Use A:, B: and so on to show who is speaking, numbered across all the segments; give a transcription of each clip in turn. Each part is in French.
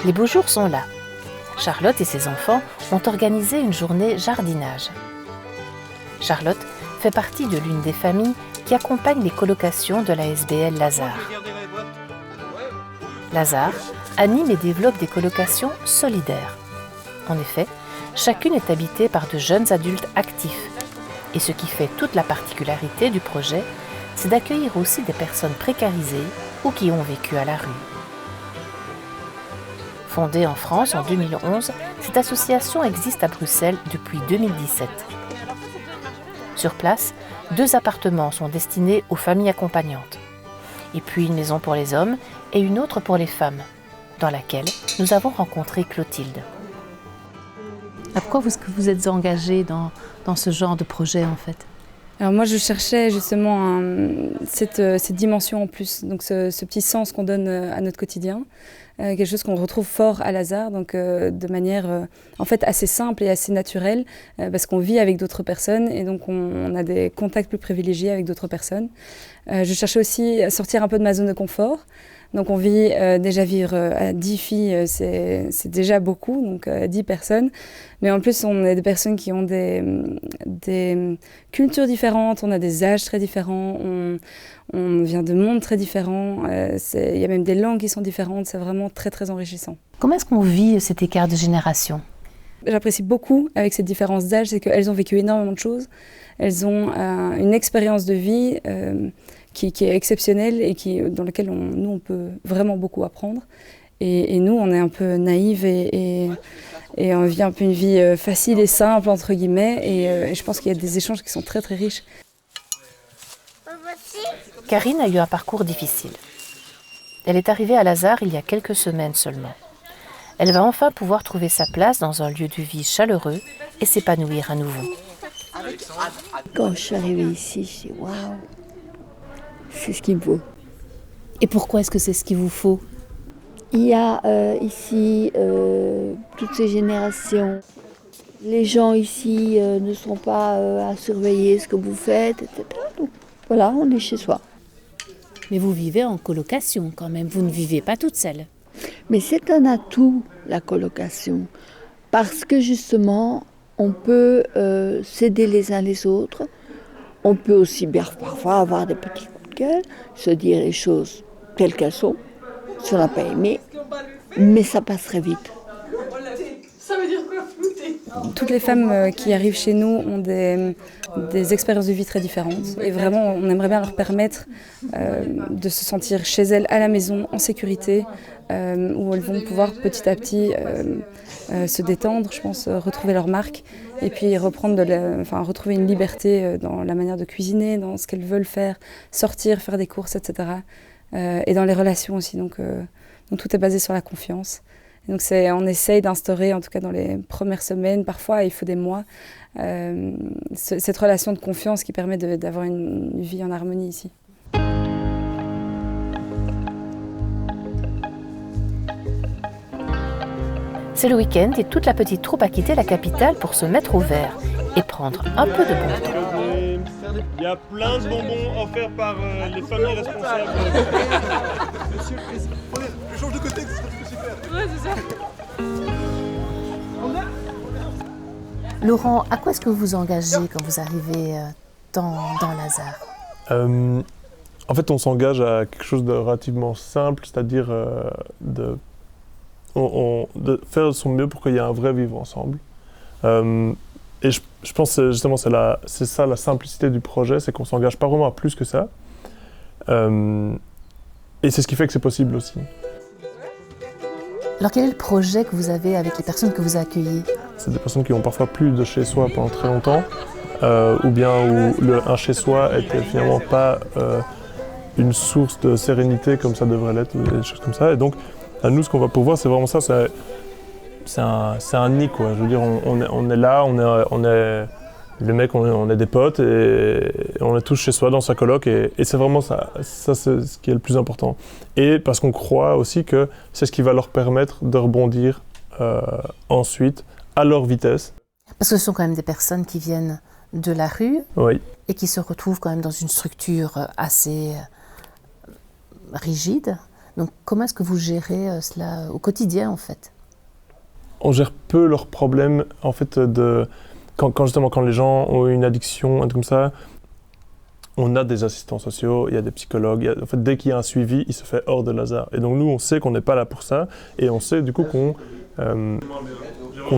A: Les beaux jours sont là. Charlotte et ses enfants ont organisé une journée jardinage. Charlotte fait partie de l'une des familles qui accompagne les colocations de la SBL Lazare. Lazare anime et développe des colocations solidaires. En effet, chacune est habitée par de jeunes adultes actifs. Et ce qui fait toute la particularité du projet, c'est d'accueillir aussi des personnes précarisées ou qui ont vécu à la rue. Fondée en France en 2011, cette association existe à Bruxelles depuis 2017. Sur place, 2 appartements sont destinés aux familles accompagnantes. Et puis une maison pour les hommes et une autre pour les femmes, dans laquelle nous avons rencontré Clotilde. Pourquoi est-ce que vous êtes engagée dans ce genre de projet en fait ?
B: Alors moi je cherchais justement cette dimension en plus, donc ce petit sens qu'on donne à notre quotidien, quelque chose qu'on retrouve fort à Lazare, donc de manière en fait assez simple et assez naturelle, parce qu'on vit avec d'autres personnes et donc on a des contacts plus privilégiés avec d'autres personnes. Je cherchais aussi à sortir un peu de ma zone de confort. Donc on vit déjà vivre à 10 filles, c'est déjà beaucoup, donc 10 personnes. Mais en plus, on est des personnes qui ont des cultures différentes, on a des âges très différents, on vient de mondes très différents. Il y a même des langues qui sont différentes, c'est vraiment très très enrichissant.
A: Comment est-ce qu'on vit cet écart de génération ?
B: J'apprécie beaucoup avec cette différence d'âge, c'est qu'elles ont vécu énormément de choses. Elles ont une expérience de vie qui est exceptionnelle et dans laquelle nous, on peut vraiment beaucoup apprendre. Et nous, on est un peu naïves et on vit un peu une vie facile et simple, entre guillemets. Et je pense qu'il y a des échanges qui sont très, très riches.
A: Karine a eu un parcours difficile. Elle est arrivée à Lazare il y a quelques semaines seulement. Elle va enfin pouvoir trouver sa place dans un lieu de vie chaleureux et s'épanouir à nouveau.
C: Quand je suis arrivée ici, je dis waouh, c'est ce qu'il me faut.
A: Et pourquoi est-ce que c'est ce qu'il vous faut ?
C: Il y a ici toutes ces générations. Les gens ici ne sont pas à surveiller ce que vous faites, etc. Donc, voilà, on est chez soi.
A: Mais vous vivez en colocation quand même, vous ne vivez pas toute seule.
C: Mais c'est un atout, la colocation, parce que justement, on peut s'aider les uns les autres. On peut aussi parfois avoir des petits coups de gueule, se dire les choses telles qu'elles sont, si on n'a pas aimé, mais ça passerait vite.
B: Ça veut dire quoi, flouter ? Toutes les femmes qui arrivent chez nous ont des expériences de vie très différentes. Et vraiment, on aimerait bien leur permettre de se sentir chez elles, à la maison, en sécurité, où elles vont pouvoir petit à petit se détendre, je pense, retrouver leur marque, et puis retrouver une liberté dans la manière de cuisiner, dans ce qu'elles veulent faire, sortir, faire des courses, etc. Et dans les relations aussi. Donc tout est basé sur la confiance. Donc on essaye d'instaurer, en tout cas dans les premières semaines, parfois il faut des mois, cette relation de confiance qui permet d'avoir une vie en harmonie ici.
A: C'est le week-end et toute la petite troupe a quitté la capitale pour se mettre au vert et prendre un peu de bon temps.
D: Il y a plein de bonbons offerts par les familles responsables. Monsieur le Président, je change de côté, c'est super. Ouais, c'est ça.
A: Laurent, à quoi est-ce que vous vous engagez quand vous arrivez dans Lazare ?
D: En fait, on s'engage à quelque chose de relativement simple, c'est-à-dire de faire de son mieux pour qu'il y ait un vrai vivre ensemble. Et je pense que justement c'est ça la simplicité du projet, c'est qu'on ne s'engage pas vraiment à plus que ça. Et c'est ce qui fait que c'est possible aussi.
A: Alors quel est le projet que vous avez avec les personnes que vous accueillez ?
D: C'est des personnes qui ont parfois plus de chez soi pendant très longtemps, ou bien où un chez soi était finalement pas une source de sérénité comme ça devrait l'être, des choses comme ça. Et donc, à nous, ce qu'on va pouvoir, c'est vraiment ça. C'est un nid, quoi. Je veux dire, on est là, on est les mecs, on est des potes et on est tous chez soi dans sa coloc et c'est vraiment ça. Ça, c'est ce qui est le plus important. Et parce qu'on croit aussi que c'est ce qui va leur permettre de rebondir ensuite à leur vitesse.
A: Parce que ce sont quand même des personnes qui viennent de la rue,
D: oui,
A: et qui se retrouvent quand même dans une structure assez rigide, Donc comment est-ce que vous gérez cela au quotidien en fait?
D: On gère peu leurs problèmes en fait quand les gens ont une addiction, un truc comme ça. On a des assistants sociaux, il y a des psychologues. En fait, dès qu'il y a un suivi, il se fait hors de hasard. Et donc nous, on sait qu'on n'est pas là pour ça, et on sait du coup qu'on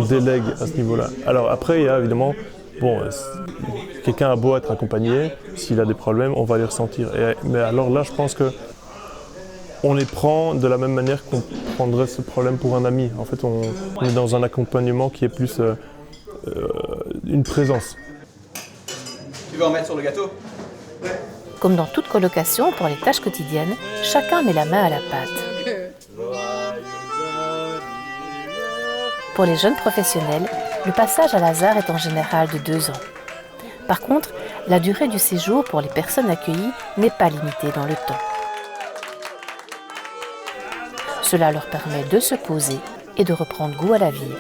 D: délègue à ce niveau-là. Alors après, il y a évidemment, quelqu'un a beau être accompagné, s'il a des problèmes, on va les ressentir. Mais alors là, je pense que on les prend de la même manière qu'on prendrait ce problème pour un ami. En fait, on est dans un accompagnement qui est plus une présence.
E: Tu veux en mettre sur le gâteau?
A: Comme dans toute colocation, pour les tâches quotidiennes, chacun met la main à la pâte. Pour les jeunes professionnels, le passage à l'ASAR est en général de 2 ans. Par contre, la durée du séjour pour les personnes accueillies n'est pas limitée dans le temps. Cela leur permet de se poser et de reprendre goût à la vie.